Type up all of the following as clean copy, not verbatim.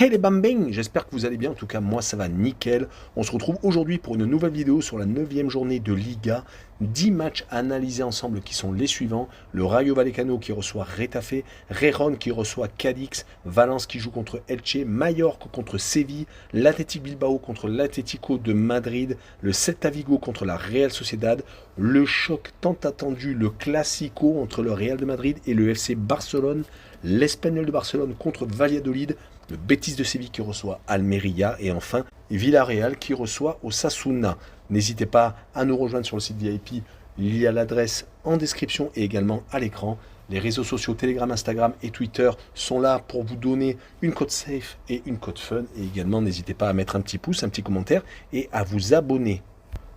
Hey les bambins, j'espère que vous allez bien, en tout cas moi ça va nickel. On se retrouve aujourd'hui pour une nouvelle vidéo sur la 9e journée de Liga. 10 matchs à analyser ensemble qui sont les suivants. Le Rayo Vallecano qui reçoit Retafe, Gijón qui reçoit Cadix, Valence qui joue contre Elche, Mallorca contre Séville, l'Athletic Bilbao contre l'Atlético de Madrid, le Celta Vigo contre la Real Sociedad, le choc tant attendu, le Classico entre le Real de Madrid et le FC Barcelone, l'Espagnol de Barcelone contre Valladolid, le Betis de Séville qui reçoit Almeria et enfin Villarreal qui reçoit Osasuna. N'hésitez pas à nous rejoindre sur le site VIP, il y a l'adresse en description et également à l'écran. Les réseaux sociaux Telegram, Instagram et Twitter sont là pour vous donner une code safe et une code fun. Et également n'hésitez pas à mettre un petit pouce, un petit commentaire et à vous abonner.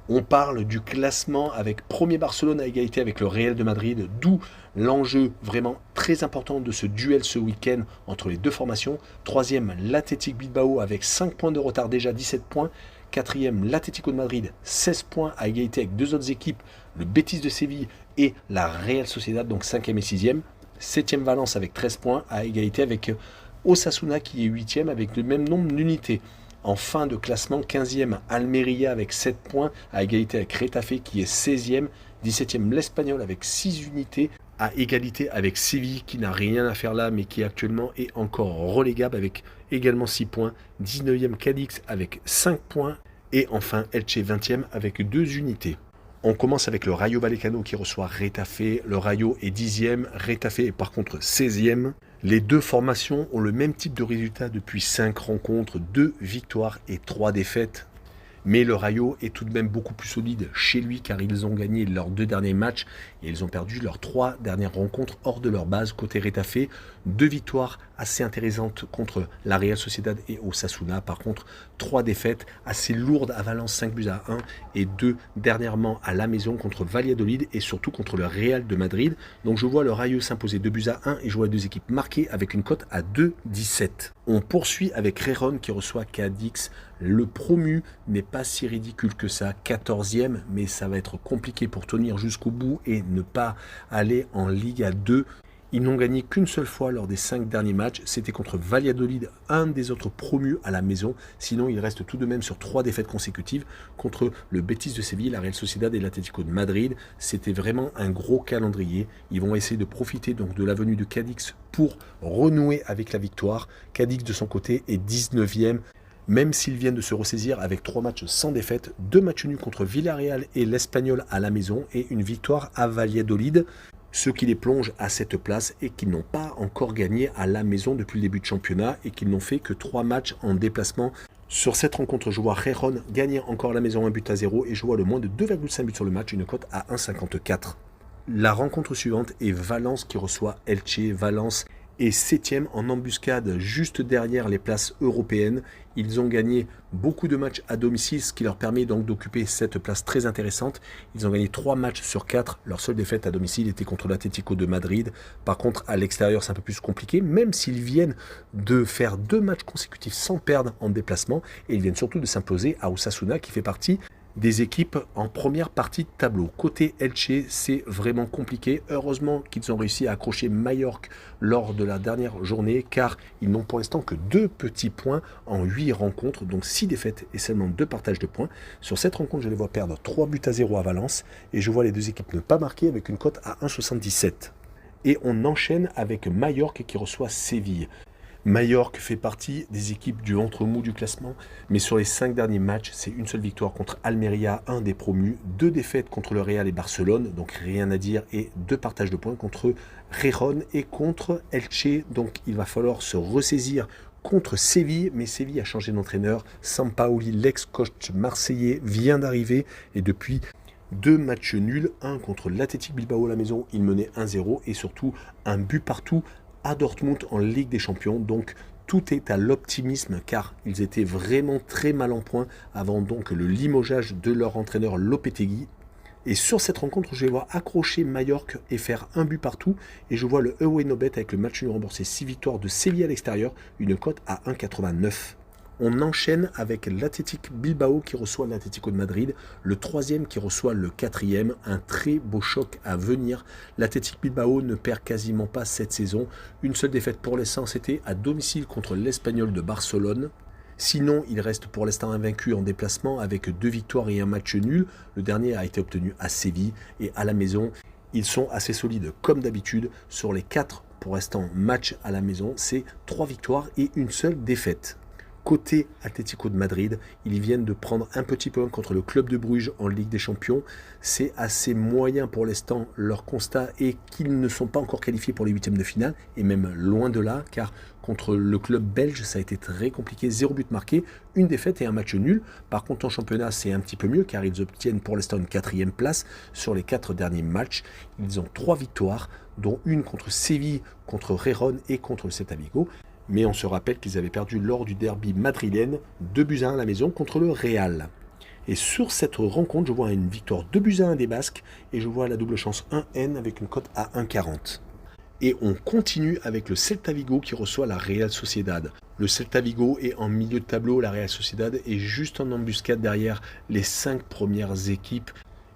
On parle du classement avec premier Barcelone à égalité avec le Real de Madrid, d'où l'enjeu vraiment très important de ce duel ce week-end entre les deux formations. Troisième, l'Athletic Bilbao avec 5 points de retard déjà, 17 points. Quatrième, l'Atlético de Madrid, 16 points à égalité avec deux autres équipes, le Betis de Séville et la Real Sociedad, donc 5e et 6e. Septième, Valence avec 13 points à égalité avec Osasuna qui est 8e avec le même nombre d'unités. En fin de classement, 15e Almeria avec 7 points, à égalité avec Retafe qui est 16e. 17e l'Espagnol avec 6 unités, à égalité avec Séville qui n'a rien à faire là, mais qui actuellement est encore relégable avec également 6 points. 19e Cadix avec 5 points. Et enfin Elche 20e avec 2 unités. On commence avec le Rayo Vallecano qui reçoit Retafe. Le Rayo est 10e, Retafe est par contre 16e. Les deux formations ont le même type de résultat depuis 5 rencontres, 2 victoires et 3 défaites. Mais le Rayo est tout de même beaucoup plus solide chez lui car ils ont gagné leurs 2 derniers matchs et ils ont perdu leurs 3 dernières rencontres hors de leur base côté Retafe. 2 victoires assez intéressantes contre la Real Sociedad et Osasuna. Par contre, 3 défaites assez lourdes à Valence, 5-1 et 2 dernièrement à la maison contre Valladolid et surtout contre le Real de Madrid. Donc je vois le Rayo s'imposer 2-1 et je vois les deux équipes marquées avec une cote à 2,17. On poursuit avec Gijón qui reçoit Cadix. Le promu n'est pas si ridicule que ça, 14e, mais ça va être compliqué pour tenir jusqu'au bout et ne pas aller en Liga 2. Ils n'ont gagné qu'une seule fois lors des 5 derniers matchs, c'était contre Valladolid, un des autres promus à la maison. Sinon, ils restent tout de même sur 3 défaites consécutives contre le Betis de Séville, la Real Sociedad et l'Atlético de Madrid. C'était vraiment un gros calendrier. Ils vont essayer de profiter donc de la venue de Cadix pour renouer avec la victoire. Cadix de son côté est 19e. Même s'ils viennent de se ressaisir avec 3 matchs sans défaite, 2 matchs nuls contre Villarreal et l'Espagnol à la maison et une victoire à Valladolid, ce qui les plonge à cette place et qui n'ont pas encore gagné à la maison depuis le début de championnat et qu'ils n'ont fait que 3 matchs en déplacement. Sur cette rencontre, je vois Gijón gagner encore à la maison 1-0 et je vois le moins de 2,5 buts sur le match, une cote à 1,54. La rencontre suivante est Valence qui reçoit Elche. Valence est 7e en embuscade juste derrière les places européennes. Ils ont gagné beaucoup de matchs à domicile, ce qui leur permet donc d'occuper cette place très intéressante. Ils ont gagné 3 matchs sur 4. Leur seule défaite à domicile était contre l'Atlético de Madrid. Par contre, à l'extérieur, c'est un peu plus compliqué, même s'ils viennent de faire 2 matchs consécutifs sans perdre en déplacement. Et ils viennent surtout de s'imposer à Osasuna, qui fait partie des équipes en première partie de tableau. Côté Elche, c'est vraiment compliqué. Heureusement qu'ils ont réussi à accrocher Mallorca lors de la dernière journée, car ils n'ont pour l'instant que 2 petits points en 8 rencontres, donc 6 défaites et seulement 2 partages de points. Sur cette rencontre, je les vois perdre 3-0 à Valence, et je vois les deux équipes ne pas marquer avec une cote à 1,77. Et on enchaîne avec Mallorca qui reçoit Séville. Mallorca fait partie des équipes du ventre mou du classement, mais sur les 5 derniers matchs, c'est une seule victoire contre Almeria, un des promus, 2 défaites contre le Real et Barcelone, donc rien à dire, et 2 partages de points contre Gijón et contre Elche, donc il va falloir se ressaisir contre Séville, mais Séville a changé d'entraîneur. Sampaoli, l'ex-coach marseillais, vient d'arriver, et depuis 2 matchs nuls, un contre l'Athletic Bilbao à la maison, il menait 1-0, et surtout un but partout à Dortmund en Ligue des Champions. Donc tout est à l'optimisme car ils étaient vraiment très mal en point avant donc le limogeage de leur entraîneur Lopetegui. Et sur cette rencontre, je vais voir accrocher Mallorca et faire un but partout. Et je vois le Away No Bet avec le match nul remboursé 6 victoires de Séville à l'extérieur, une cote à 1,89. On enchaîne avec l'Athletic Bilbao qui reçoit l'Atlético de Madrid, le troisième qui reçoit le quatrième, un très beau choc à venir. L'Athletic Bilbao ne perd quasiment pas cette saison, une seule défaite pour l'instant, c'était à domicile contre l'Espagnol de Barcelone. Sinon, il reste pour l'instant invaincu en déplacement avec 2 victoires et un match nul. Le dernier a été obtenu à Séville et à la maison. Ils sont assez solides comme d'habitude. Sur les 4 pour l'instant matchs à la maison, c'est 3 victoires et une seule défaite. Côté Atlético de Madrid, ils viennent de prendre un petit point contre le Club de Bruges en Ligue des Champions. C'est assez moyen pour l'instant. Leur constat est qu'ils ne sont pas encore qualifiés pour les huitièmes de finale, et même loin de là, car contre le club belge, ça a été très compliqué. 0 but marqué, une défaite et un match nul. Par contre, en championnat, c'est un petit peu mieux, car ils obtiennent pour l'instant une 4e place sur les 4 derniers matchs. Ils ont 3 victoires, dont une contre Séville, contre Gérone et contre le Celta Vigo. Mais on se rappelle qu'ils avaient perdu lors du derby madrilène 2-1 à la maison contre le Real. Et sur cette rencontre, je vois une victoire 2-1 des Basques et je vois la double chance 1N avec une cote à 1,40. Et on continue avec le Celta Vigo qui reçoit la Real Sociedad. Le Celta Vigo est en milieu de tableau, la Real Sociedad est juste en embuscade derrière les 5 premières équipes.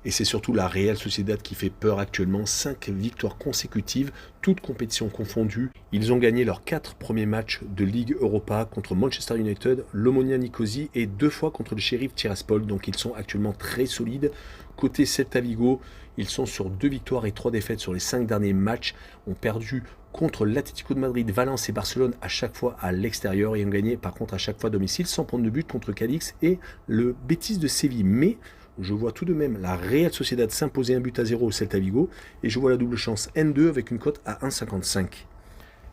Et c'est surtout la Real Sociedad qui fait peur actuellement, 5 victoires consécutives, toutes compétitions confondues. Ils ont gagné leurs 4 premiers matchs de Ligue Europa contre Manchester United, l'Omonia Nicosie et 2 fois contre le Sheriff Tiraspol, donc ils sont actuellement très solides. Côté Celta Vigo, ils sont sur 2 victoires et 3 défaites sur les 5 derniers matchs, ont perdu contre l'Atlético de Madrid, Valence et Barcelone à chaque fois à l'extérieur et ont gagné par contre à chaque fois à domicile sans prendre de but contre Cadix et le Betis de Séville. Mais je vois tout de même la Real Sociedad s'imposer 1-0 au Celta Vigo et je vois la double chance N2 avec une cote à 1,55.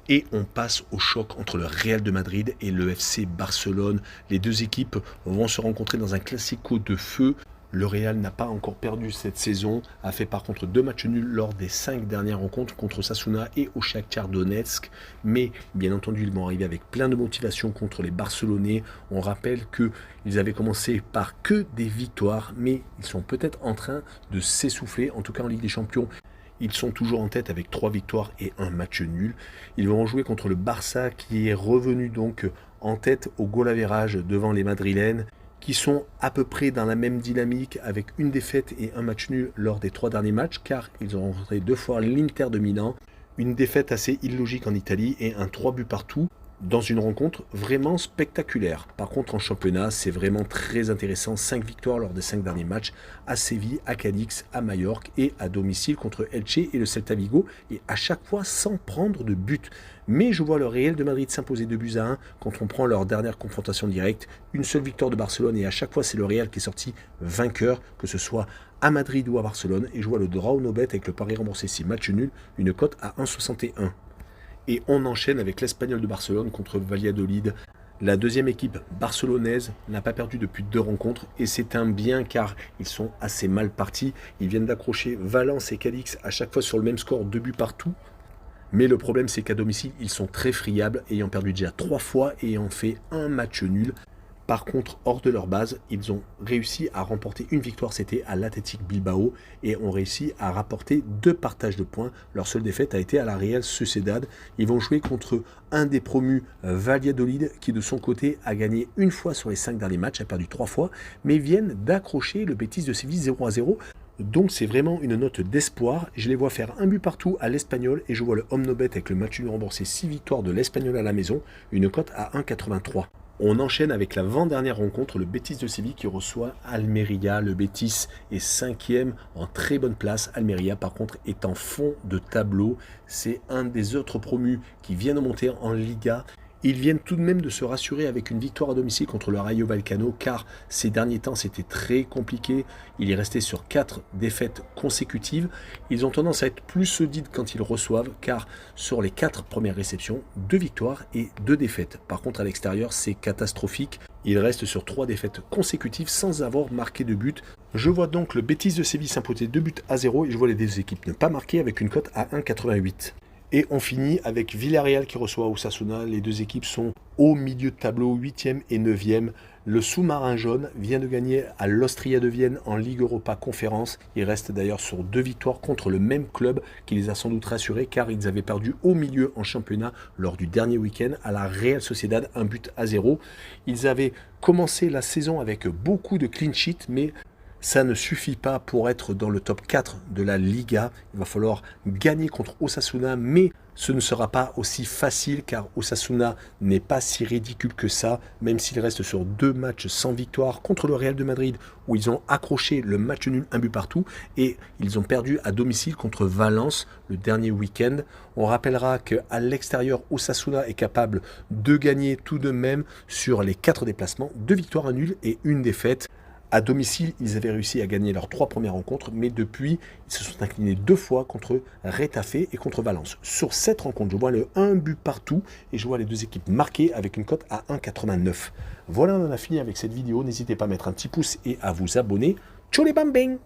Et on passe au choc entre le Real de Madrid et le FC Barcelone. Les deux équipes vont se rencontrer dans un classico de feu. Le Real n'a pas encore perdu cette saison, a fait par contre 2 matchs nuls lors des 5 dernières rencontres contre Osasuna et au Shakhtar Donetsk. Mais bien entendu, ils vont arriver avec plein de motivation contre les Barcelonais. On rappelle qu'ils avaient commencé par que des victoires, mais ils sont peut-être en train de s'essouffler, en tout cas en Ligue des Champions. Ils sont toujours en tête avec 3 victoires et un match nul. Ils vont jouer contre le Barça qui est revenu donc en tête au goal average devant les Madrilènes, qui sont à peu près dans la même dynamique avec une défaite et un match nul lors des 3 derniers matchs, car ils ont rencontré 2 fois l'Inter de Milan, une défaite assez illogique en Italie et un 3 buts partout, dans une rencontre vraiment spectaculaire. Par contre en championnat, c'est vraiment très intéressant, 5 victoires lors des 5 derniers matchs, à Séville, à Cadix, à Majorque et à domicile contre Elche et le Celta Vigo, et à chaque fois sans prendre de but. Mais je vois le Real de Madrid s'imposer 2-1 quand on prend leur dernière confrontation directe, une seule victoire de Barcelone et à chaque fois c'est le Real qui est sorti vainqueur, que ce soit à Madrid ou à Barcelone, et je vois le draw no bet avec le pari remboursé 6 match nul, une cote à 1,61. Et on enchaîne avec l'Espagnol de Barcelone contre Valladolid. La deuxième équipe barcelonaise n'a pas perdu depuis 2 rencontres et c'est un bien car ils sont assez mal partis. Ils viennent d'accrocher Valence et Cadix à chaque fois sur le même score, 2 buts partout. Mais le problème c'est qu'à domicile ils sont très friables, ayant perdu déjà 3 fois et ayant fait un match nul. Par contre, hors de leur base, ils ont réussi à remporter une victoire, c'était à l'Athletic Bilbao, et ont réussi à rapporter 2 partages de points. Leur seule défaite a été à la Real Sociedad. Ils vont jouer contre un des promus, Valladolid, qui de son côté a gagné une fois sur les 5 derniers matchs, a perdu 3 fois, mais viennent d'accrocher le Betis de Séville 0-0. Donc c'est vraiment une note d'espoir. Je les vois faire un but partout à l'Espagnol et je vois le home no bet avec le match nul remboursé 6 victoires de l'Espagnol à la maison, une cote à 1,83. On enchaîne avec l'avant-dernière rencontre, le Betis de Séville qui reçoit Almeria. Le Betis est 5e en très bonne place. Almeria par contre est en fond de tableau. C'est un des autres promus qui viennent de monter en Liga. Ils viennent tout de même de se rassurer avec une victoire à domicile contre le Rayo Vallecano, car ces derniers temps c'était très compliqué. Il est resté sur 4 défaites consécutives. Ils ont tendance à être plus solides quand ils reçoivent, car sur les 4 premières réceptions, 2 victoires et 2 défaites. Par contre à l'extérieur c'est catastrophique. Ils restent sur 3 défaites consécutives sans avoir marqué de but. Je vois donc le Betis de Séville s'imposer 2-0 et je vois les deux équipes ne pas marquer avec une cote à 1,88. Et on finit avec Villarreal qui reçoit Osasuna. Les deux équipes sont au milieu de tableau, 8e et 9e. Le sous-marin jaune vient de gagner à l'Austria de Vienne en Ligue Europa Conférence. Il reste d'ailleurs sur 2 victoires contre le même club qui les a sans doute rassurés car ils avaient perdu au milieu en championnat lors du dernier week-end à la Real Sociedad, 1-0. Ils avaient commencé la saison avec beaucoup de clean sheet, mais ça ne suffit pas pour être dans le top 4 de la Liga. Il va falloir gagner contre Osasuna, mais ce ne sera pas aussi facile car Osasuna n'est pas si ridicule que ça, même s'il reste sur 2 matchs sans victoire contre le Real de Madrid où ils ont accroché le match nul 1 but partout et ils ont perdu à domicile contre Valence le dernier week-end. On rappellera qu'à l'extérieur, Osasuna est capable de gagner tout de même sur les 4 déplacements, 2 victoires, 1 nul et 1 défaite. À domicile, ils avaient réussi à gagner leurs 3 premières rencontres, mais depuis, ils se sont inclinés 2 fois contre Retafe et contre Valence. Sur cette rencontre, je vois le 1 but partout et je vois les 2 équipes marquées avec une cote à 1,89. Voilà, on en a fini avec cette vidéo. N'hésitez pas à mettre un petit pouce et à vous abonner. Ciao les bambins!